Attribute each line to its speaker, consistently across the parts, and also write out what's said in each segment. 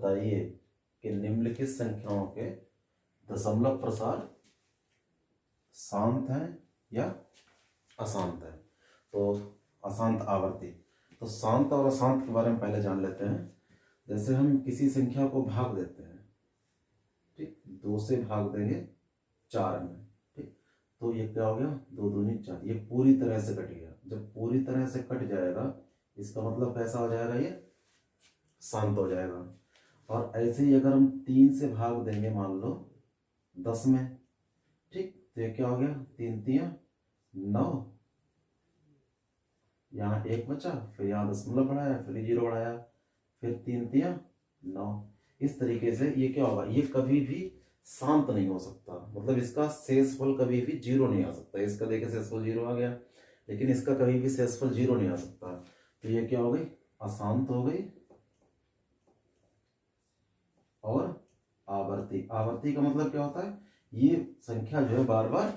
Speaker 1: बताइए कि निम्नलिखित संख्याओं के दशमलव प्रसार शांत हैं या अशांत है। तो अशांत आवर्ती, तो शांत और अशांत के बारे में पहले जान लेते हैं। जैसे हम किसी संख्या को भाग देते हैं, ठीक, 2 से भाग देंगे 4 में, ठीक, तो ये क्या हो गया, 2 दूनी 4, ये पूरी तरह से कट गया। जब पूरी तरह से कट जाएगा इसका मतलब कैसा हो जाएगा, ये शांत हो जाएगा। और ऐसे ही अगर हम 3 से भाग देंगे मान लो 10 में, ठीक, तो ये क्या हो गया, 3 3 9, यहाँ 1 बचा, फिर यहाँ दशमलव बढ़ाया, फिर 0 बढ़ाया, फिर 3 3 9। इस तरीके से ये क्या होगा, ये कभी भी शांत नहीं हो सकता, मतलब इसका शेषफल कभी भी 0 नहीं आ सकता। इसका देखिए शेषफल 0 आ गया, लेकिन इसका कभी भी शेषफल 0 नहीं आ सकता। तो ये क्या हो गई, अशांत हो गई। और आवर्ती, आवर्ती का मतलब क्या होता है, ये संख्या जो है बार बार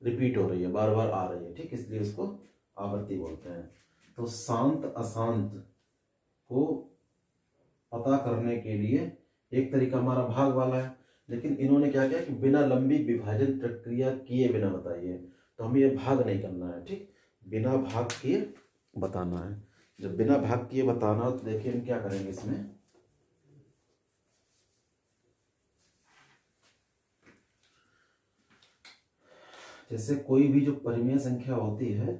Speaker 1: रिपीट हो रही है, बार बार आ रही है, ठीक, इसलिए इसको आवर्ती बोलते हैं। तो शांत अशांत को पता करने के लिए एक तरीका हमारा भाग वाला है, लेकिन इन्होंने क्या किया कि बिना लंबी विभाजन प्रक्रिया किए बिना बताइए। तो हमें ये भाग नहीं करना है, ठीक, बिना भाग किए बताना है। जब बिना भाग किए बताना हो तो देखिए हम क्या करेंगे इसमें। जैसे कोई भी जो परिमेय संख्या होती है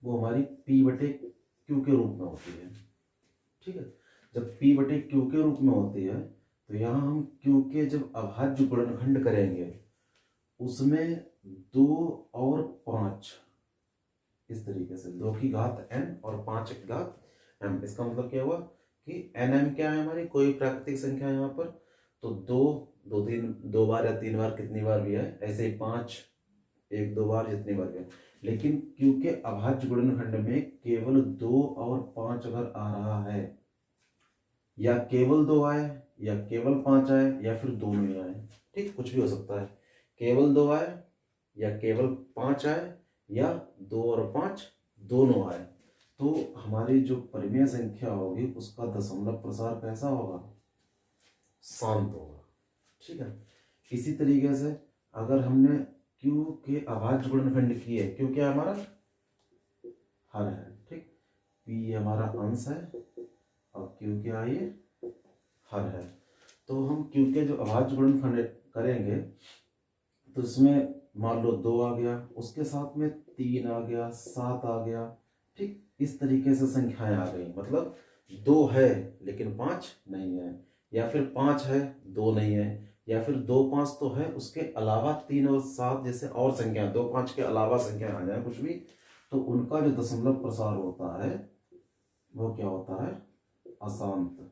Speaker 1: वो हमारी p बटे q के रूप में होती है, ठीक है। जब p बटे q के रूप में होती है तो यहाँ हम q के जब अभाज्य गुणनखंड करेंगे उसमें 2 और 5, इस तरीके से 2 की घात n और 5 की घात m। इसका मतलब क्या हुआ कि nm क्या है, हमारी कोई प्राकृतिक संख्या है यहाँ पर, तो 2 बार या 3 बार, कितनी बार भी है, ऐसे ही 5 1 2 बार, जितनी बार भी है। लेकिन क्योंकि अभाज्य गुणनखंड में केवल 2 और 5 अगर आ रहा है, या केवल 2 आए या केवल 5 आए या फिर दोनों ही आए, ठीक, कुछ भी हो सकता है, केवल 2 आए या केवल 5 आए या 2 और 5 दोनों आए, तो हमारी जो परिमेय संख्या होगी उसका दशमलव प्रसार कैसा होगा, शांत होगा, ठीक है। इसी तरीके से अगर हमने q के अभाज्य गुणनखंड किए, q क्या हमारा हर है, ठीक, p हमारा अंश है और q क्या है, ये हर है। तो हम q के जो अभाज्य गुणनखंड करेंगे तो इसमें मान लो 2 आ गया, उसके साथ में 3 आ गया, 7 आ गया, ठीक, इस तरीके से संख्याएं आ गई। मतलब 2 है लेकिन 5 नहीं है, या फिर 5 है 2 नहीं है, या फिर 2 5 तो है, उसके अलावा 3 और 7 जैसे और संख्या, 2 5 के अलावा संख्या आ जाए कुछ भी, तो उनका जो दशमलव प्रसार होता है वो क्या होता है, अशांत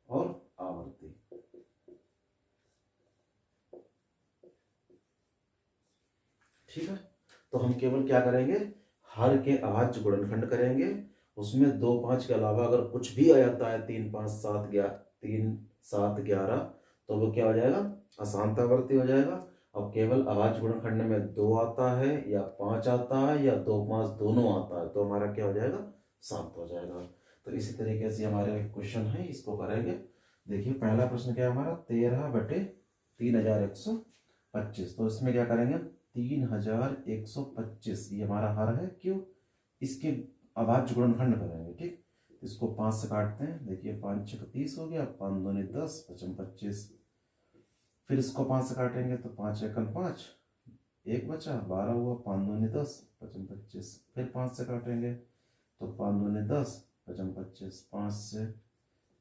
Speaker 1: और आवर्ती। ठीक है, तो हम केवल क्या करेंगे, हर के अभाज्य गुणनखंड करेंगे, उसमें 2 5 के अलावा अगर कुछ भी आ जाता है 3 5 7 11, तो वो क्या हो जाएगा, अशांत आवर्ती हो जाएगा। और केवल अभाज्य गुणनखंड में 2 आता है या 5 आता है या 2 5 दोनों आता है, तो हमारा क्या हो जाएगा, शांत हो जाएगा। तो इसी तरीके से हमारे क्वेश्चन है, इसको करेंगे। देखिए पहला प्रश्न क्या है हमारा, 13 बटे 3125। तो इसमें क्या करेंगे, 3125 ये हमारा हर है, क्यों, इसके अभाज्य गुणनखंड करेंगे, ठीक। इसको 5 से काटते हैं, देखिए 5 6 30 हो गया, 5 दूनी 10 5 25। फिर इसको 5 से काटेंगे तो 5 1 5, 1 बचा, 12 हुआ, 5 दूनी 10 5 25। फिर 5 से काटेंगे तो 5 दूनी 10 5 25, 5 से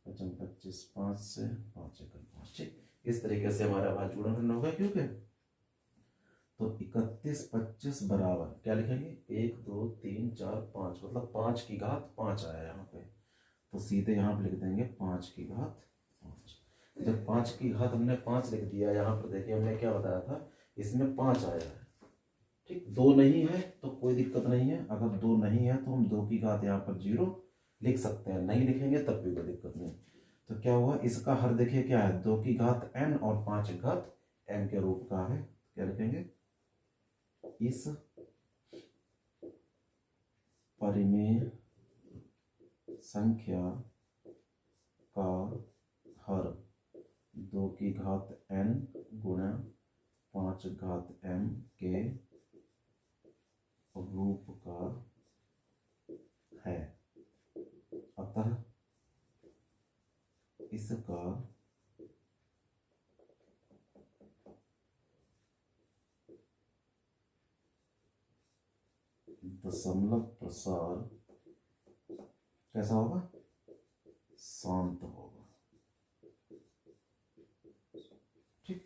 Speaker 1: 5 25, 5 से 5 1 5, ठीक। इस तरीके से हमारा अभाज्य गुणनखंड होगा, क्योंकि तो 31 25 बराबर क्या लिखेंगे, 1 2 3 4 5, मतलब 5 की घात 5 आया यहाँ पे, तो सीधे यहाँ पे लिख देंगे 5 की घात 5। जब 5 की घात हमने 5 लिख दिया, यहाँ पर देखिए हमने क्या बताया था, इसमें 5 आया है, ठीक, 2 नहीं है तो कोई दिक्कत नहीं है, अगर 2 नहीं है तो हम 2 की घात यहाँ पर 0 लिख सकते हैं, नहीं लिखेंगे तब भी कोई दिक्कत नहीं। तो क्या हुआ, इसका हर देखिए क्या है, 2 की घात n और 5 की घात m के रूप का है, क्या लिखेंगे, इस परिमेय संख्या का हर 2 की घात n गुणा 5 घात m के रूप का है, अतः इसका दशमलव प्रसार कैसा होगा? शांत होगा। ठीक,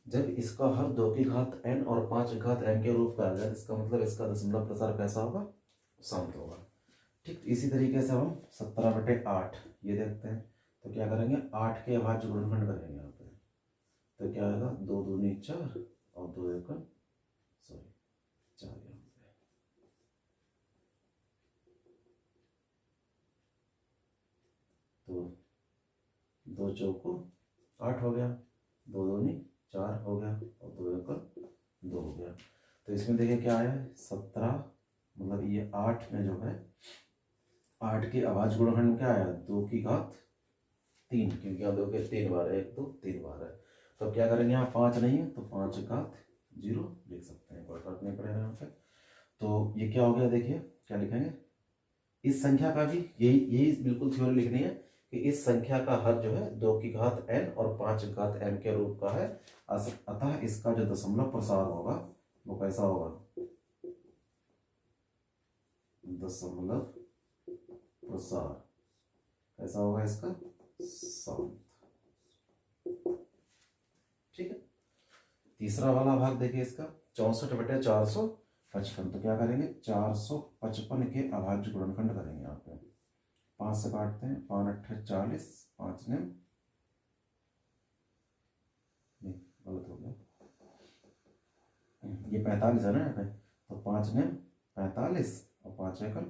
Speaker 1: जब इसका हर 2 की घात n और 5 घात m के रूप का आ जाए, इसका मतलब इसका दशमलव प्रसार कैसा होगा? शांत होगा। ठीक, इसी तरीके से हम 17/8 ये देखते हैं। तो क्या करेंगे? 8 के अभाज्य गुणनखंड करेंगे यहाँ पे। तो क्या आएगा? 2 दूनी 4 और 2 एकम 4 यहाँ पे। तो 2 चौको 8 हो गया, 2 दूनी 4 हो गया और 2 एकम 2 हो गया। तो इसमें देखिए क्या आया है? 17, मतलब ये 8 में जो है 8 के अभाज्य गुणनखंड क्या आया? 2 की घात 3, क्योंकि यहाँ 2 के 3 बार है, 1 2 3 बार है। तो क्या करेंगे? यहाँ 5 नहीं है तो 5 घात 0 लिख सकते हैं, कोई फर्क नहीं पड़ेगा यहाँ पे। तो ये क्या हो गया? देखिए क्या लिखेंगे? इस संख्या का भी यही बिल्कुल थ्योरी लिखनी है कि इस संख्या का हर जो है 2 की घात n और 5 घात m के रूप का है, अतः इसका जो दशमलव प्रसार होगा वो कैसा होगा? दशमलव प्रसार कैसा होगा इसका? शांत। ठीक है, तीसरा वाला भाग देखिए इसका 64/455। तो क्या करेंगे? 455 के अभाज्य गुणनखंड करेंगे यहाँ पे। 5 से काटते हैं, 5 8 40, 5 ने गलत हो गया, ये 45 है ना यहाँ पे। तो 5 ने 45 और 5 एकम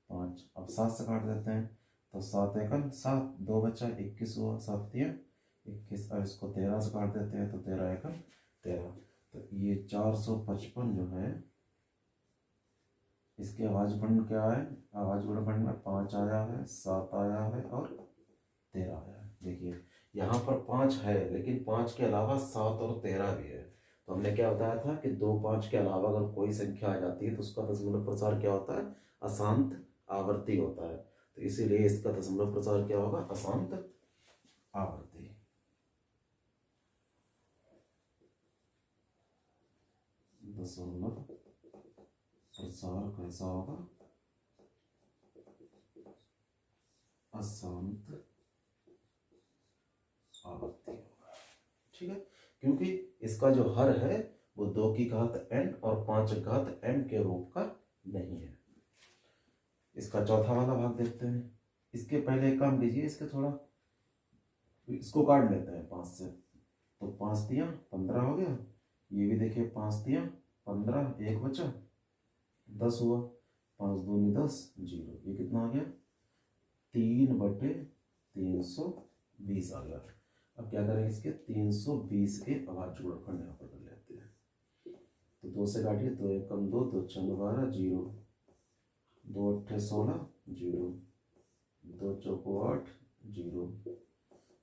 Speaker 1: 5। अब 7 से काट देते हैं, तो 7 एकम 7, 2 बचा 21 हुआ, 7 3 21। अब इसको 13 से काट देते हैं तो 13 एकम 13। तो ये 455 जो है इसके अभाज्य गुणनखंड क्या है? अभाज्य गुणनखंड में 5 आया है, 7 आया है और 13 आया है। देखिए यहाँ पर 5 है, लेकिन 5 के अलावा 7 और 13 भी है। तो हमने क्या बताया था कि 2 5 के अलावा अगर कोई संख्या आ जाती है तो उसका दशमलव प्रसार क्या होता है? अशांत आवर्ती होता है। तो इसीलिए इसका दशमलव प्रसार क्या होगा? अशांत आवर्ती। दशमलव प्रसार कैसा होगा? अशांत आवर्ती होगा। ठीक है, क्योंकि इसका जो हर है वो 2 की घात n और 5 घात m के रूप का नहीं है। इसका चौथा वाला भाग देखते हैं। इसके पहले एक काम कीजिए, इसके थोड़ा इसको काट लेते हैं 5 से। तो 5 तियां 15 हो गया। ये भी देखिए 5 तियां 15, 1 बचा 10 हुआ, 5 दूनी 10 0। ये कितना आ गया? 3/320 आ गया। अब क्या करेंगे? इसके 320 के अभाज्य गुणनखंड यहाँ पर कर लेते हैं। तो 2 से काटिए, 2 एकम 2, 2 छंग 12 0, 2 8 16 0, 2 चौको 8 0,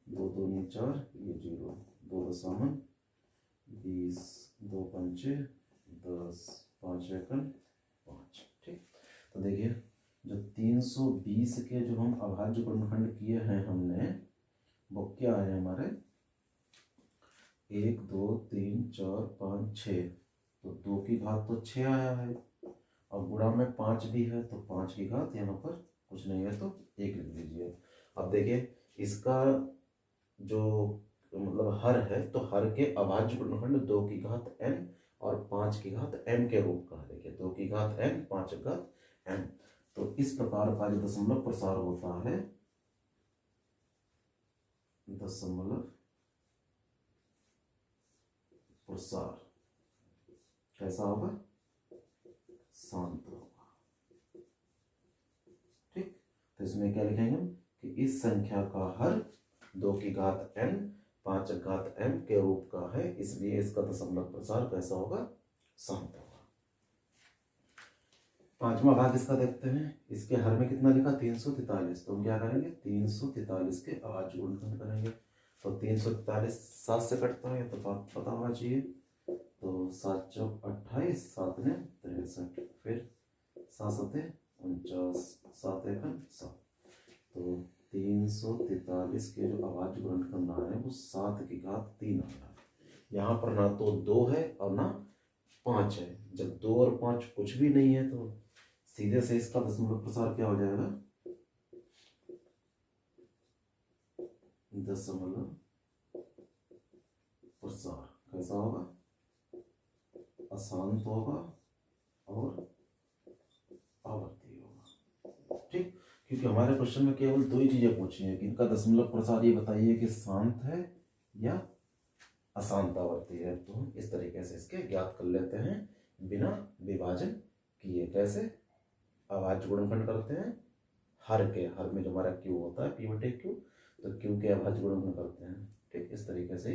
Speaker 1: 2 दूनी 4 ये 0, 2 दशमलव 20, 2 पंचे 10, 5 एकम 5। ठीक, तो देखिए जो 320 के जो हम अभाज्य गुणनखंड किए हैं हमने, वो क्या है हमारे? 1 2 3 4 5 6। तो 2 की घात तो 6 आया है, और गुणा में 5 भी है तो 5 की घात यहाँ पर कुछ नहीं है तो 1 लिख दीजिए। अब देखिए इसका जो मतलब हर है, तो हर के अभाज्य गुणनखंड 2 की घात n और 5 की घात m के रूप का है। देखिए 2 की घात n 5 की घात m। तो इस प्रकार का जो दशमलव प्रसार होता है, दशमलव प्रसार कैसा होगा? शांत होगा। ठीक, तो इसमें क्या लिखेंगे हम कि इस संख्या का हर 2 की घात n 5 घात m के रूप का है, इसलिए इसका दशमलव प्रसार कैसा होगा? शांत होगा। पांचवा भाग इसका देखते हैं। इसके हर में कितना लिखा 343, तो हम क्या करेंगे 343 के अभाज्य गुणनखंड करेंगे। तो 343 7 से कटता है, तो बात पता होना चाहिए। तो 7 चौक 28, 7 ने 63, फिर 7 सते 49, 7 एकम 7। तो 343 के जो अभाज्य गुणनखंड आ रहे हैं वो 7 की घात 3 आ रहा है। यहाँ पर ना तो 2 है और ना 5 है। जब 2 और 5 कुछ भी नहीं है तो सीधे से इसका दशमलव प्रसार क्या हो जाएगा, दशमलव प्रसार कैसा होगा, अशांत होगा और आवर्ती होगा। ठीक, क्योंकि हमारे क्वेश्चन में केवल दो ही चीजें पूछी हैं कि इनका दशमलव प्रसार ये बताइए कि शांत है या अशांत आवर्ती है। तो हम इस तरीके से इसके ज्ञात कर लेते हैं बिना विभाजन किए। कैसे, अभाज्य गुणनखंड करते हैं, हर में जो हमारा क्यू होता है p/q, तो क्यू के अभाज्य गुणनखंड करते हैं। ठीक, इस तरीके से